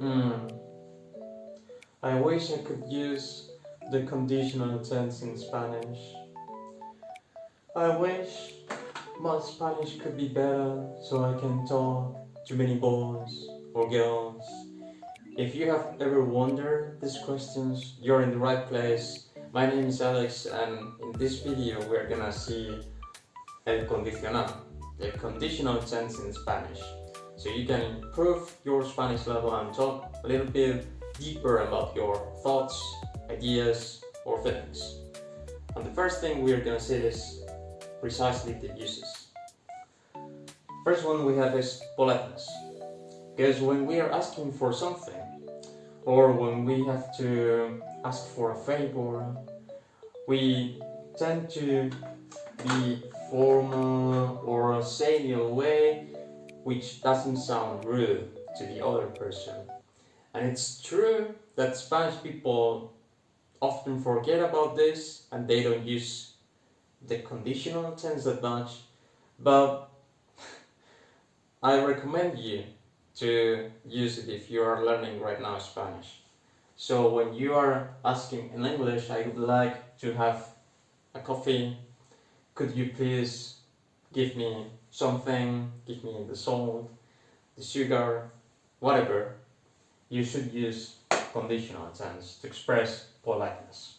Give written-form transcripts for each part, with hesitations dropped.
Hmm. I wish I could use the conditional tense in Spanish. I wish my Spanish could be better so I can talk to many boys or girls. If you have ever wondered these questions, you're in the right place. My name is Alex, and in this video we're gonna see el condicional, the conditional tense in Spanish. So you can improve your Spanish level and talk a little bit deeper about your thoughts, ideas, or feelings. And the first thing we're gonna see is precisely the uses. First one we have is politeness. Because when we are asking for something, or when we have to ask for a favor, we tend to be formal or say in a way which doesn't sound rude to the other person. And it's true that Spanish people often forget about this and they don't use the conditional tense that much, but I recommend you to use it if you are learning right now Spanish. So when you are asking in English, I would like to have a coffee. Could you please give me something? Give me the salt, the sugar, whatever. You should use conditional tense to express politeness.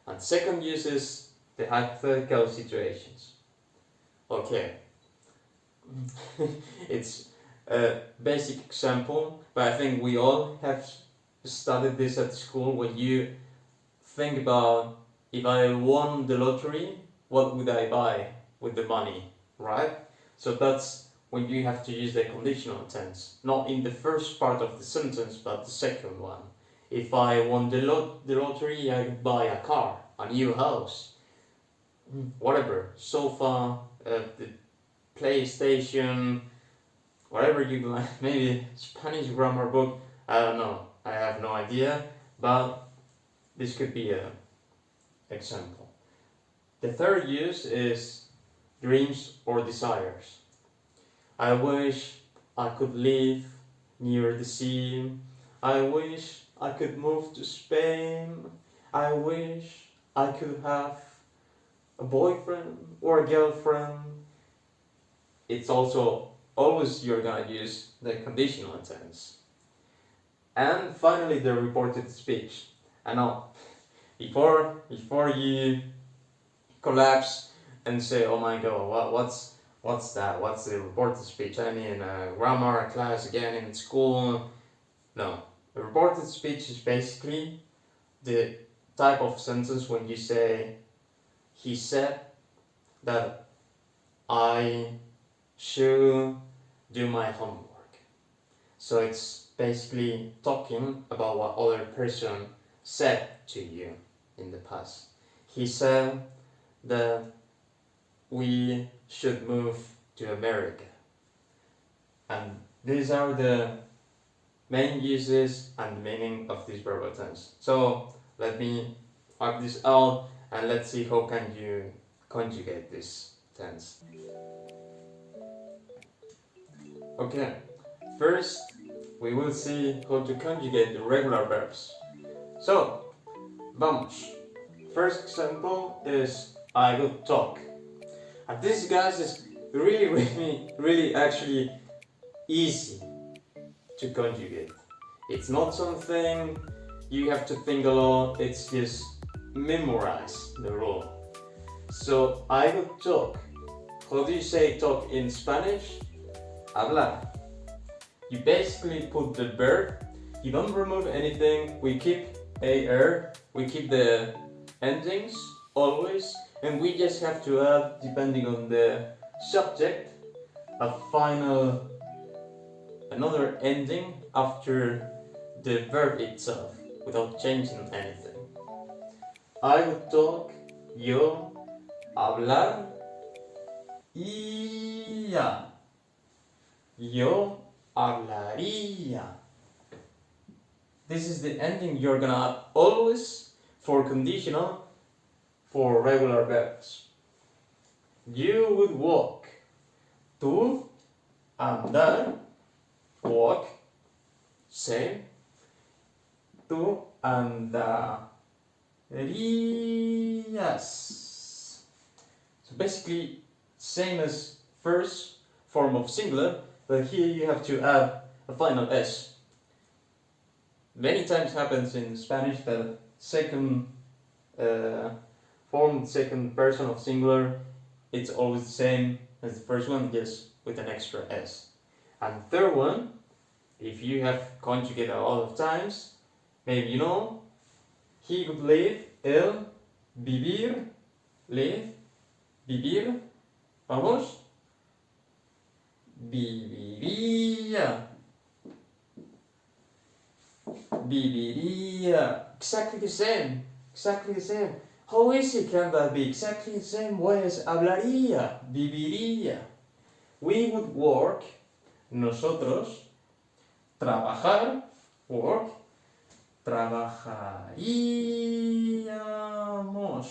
And second use is the hypothetical situations. Okay, it's a basic example, but I think we all have studied this at school. When you think about, if I won the lottery, what would I buy with the money, right? So that's when you have to use the conditional tense, not in the first part of the sentence, but the second one. If I won the lottery, I would buy a car, a new house, whatever, sofa, the PlayStation, whatever you like, maybe Spanish grammar book, I don't know, I have no idea, but this could be an example. The third use is dreams or desires. I wish I could live near the sea. I wish I could move to Spain. I wish I could have a boyfriend or a girlfriend. It's also always you're gonna use the conditional tense. And finally, the reported speech. I know, before you collapse and say, oh my god, what's that? What's the reported speech? I mean, grammar class again in school. No, a reported speech is basically the type of sentence when you say, he said that I should do my homework. So it's basically talking about what other person said to you in the past. He said that we should move to America. And these are the main uses and the meaning of this verbal tense. So let me wipe this out and let's see how can you conjugate this tense. Okay, first we will see how to conjugate the regular verbs. So, vamos. First example is I would talk. And this, guys, is really actually easy to conjugate. It's not something you have to think a lot, it's just memorize the rule. So I would talk. How do you say talk in Spanish? Hablar. You basically put the verb, you don't remove anything, we keep AR, we keep the endings always, and we just have to add, depending on the subject, another ending after the verb itself, without changing anything. I would talk, yo hablar, ya. Yo hablaría. This is the ending you're gonna add always for conditional, for regular verbs. You would walk. Tú, andar, walk, same, tú andarías. So basically, same as first form of singular, but here you have to add a final s. Many times happens in Spanish that second form, second person of singular, it's always the same as the first one, just with an extra s. And third one, if you have conjugate a lot of times, maybe you know, he would live, él, vivir, live, vivir, vamos, viviría, viviría, exactly the same, exactly the same. How easy can that be? Exactly the same way as hablaría, viviría. We would work, nosotros, trabajar, work, trabajaríamos,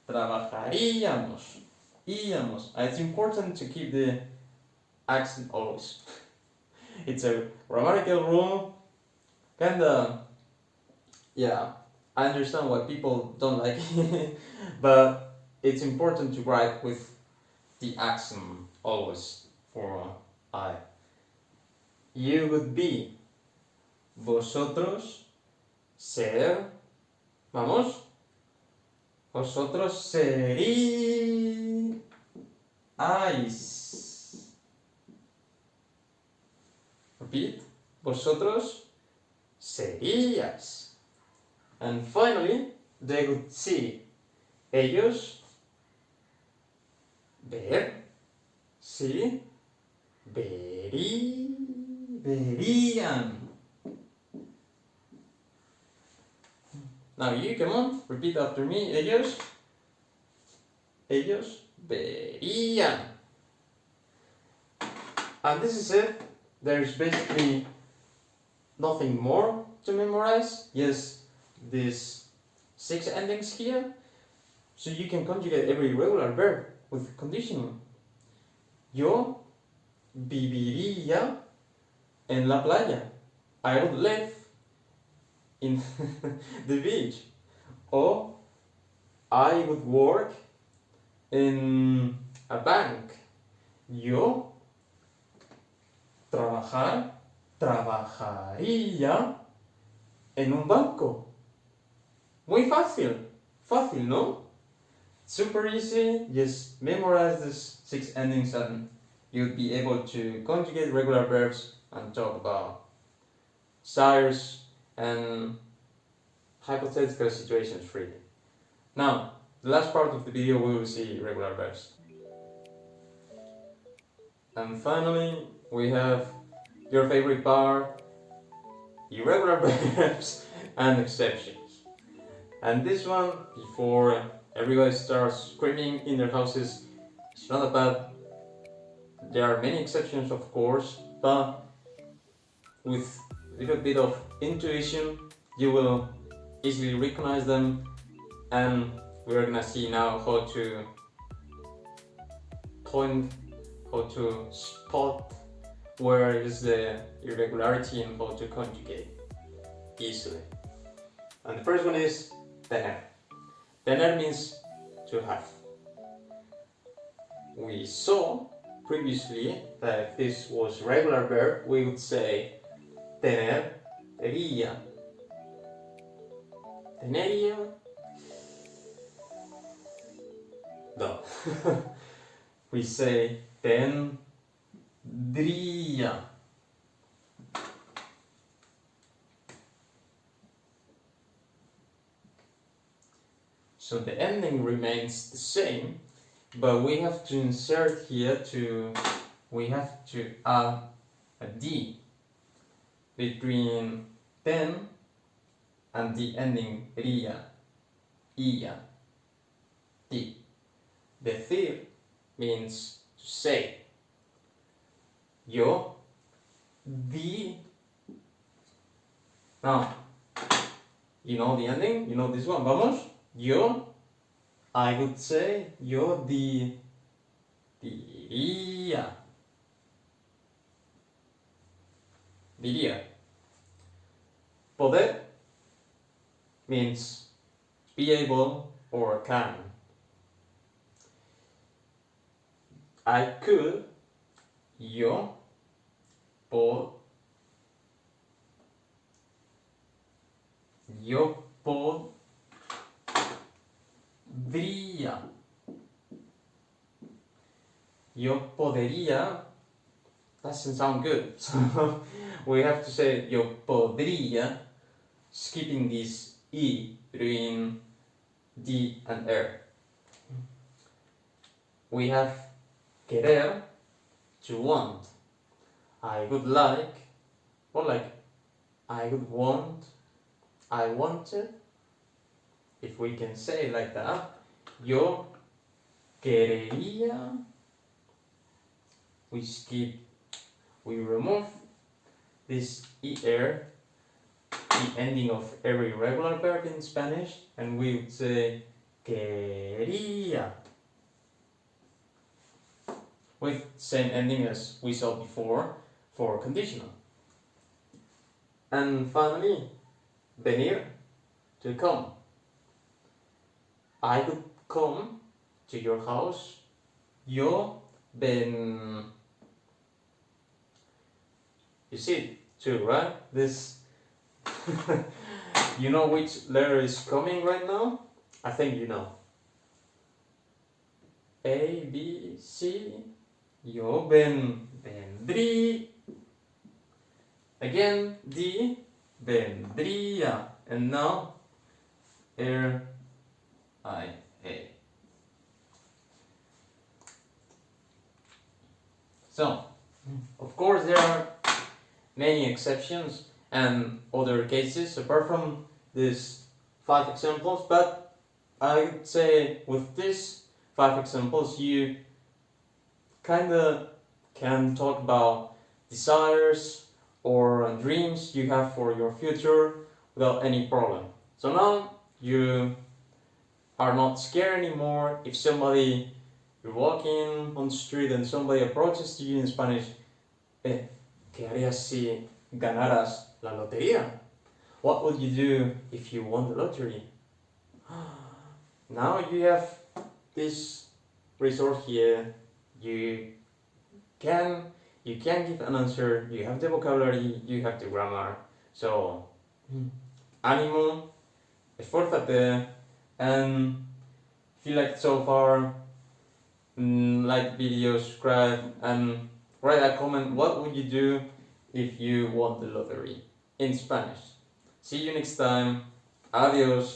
trabajaríamos, íamos. It's important to keep the accent always. It's a grammatical rule, kinda, yeah, I understand why people don't like it, but it's important to write with the accent always for I. You would be, vosotros, ser, vamos, vosotros seríais, repeat, vosotros seríais. And finally, they would see, ellos, ver, sí, verían. Now you, come on, repeat after me, ellos verían. And this is it. There's basically nothing more to memorize. Yes, these 6 endings here. So you can conjugate every regular verb with conditional. Yo viviría en la playa. I would live in the beach. Or I would work in a bank. Yo trabajaría en un banco. Muy fácil. Fácil, ¿no? Super easy. Just memorize these 6 endings and you'll be able to conjugate regular verbs and talk about desires and hypothetical situations freely. Now, the last part of the video we will see regular verbs. And finally, we have your favorite part, irregular verbs and exceptions. And this one, before everybody starts screaming in their houses, it's not bad. There are many exceptions, of course, but with a little bit of intuition, you will easily recognize them, and we're gonna see now how to point, how to spot where is the irregularity and how to conjugate easily. And the first one is tener. Tener means to have. We saw previously that if this was regular verb, we would say tenería. Tenería. No. We say tendría. So the ending remains the same, but we have to insert here we have to add a D between ten and the ending ría, ia, D. Decir means to say. Yo di. Now, you know the ending? You know this one? Vamos? Yo, I would say, yo diría. Diría. Poder means be able or can. I could, yo, yo podría. Yo podría doesn't sound good, so we have to say yo podría, skipping this E between D and R. We have querer, to want. I would like, or like I would want, I wanted. If we can say like that, yo querería. We skip, we remove this ER, the ending of every regular verb in Spanish, and we would say quería, with same ending as we saw before for conditional. And finally, venir, to come. I could come to your house. Yo ven. You see it too, right? This. You know which letter is coming right now? I think you know. A, B, C. Yo vendrí. Again, D, vendría. And now, R, I, A. So, of course, there are many exceptions and other cases apart from these 5 examples, but I would say with these 5 examples, you kinda can talk about desires or dreams you have for your future without any problem. So now you are not scared anymore if you're walking on the street and somebody approaches to you in Spanish, ¿qué harías si ganaras la lotería? What would you do if you won the lottery? Now you have this resource here. You can give an answer. You have the vocabulary. You have the grammar. So, ánimo, esfuérzate, and if you liked so far, like video, subscribe, and write a comment. What would you do if you won the lottery in Spanish? See you next time. Adios.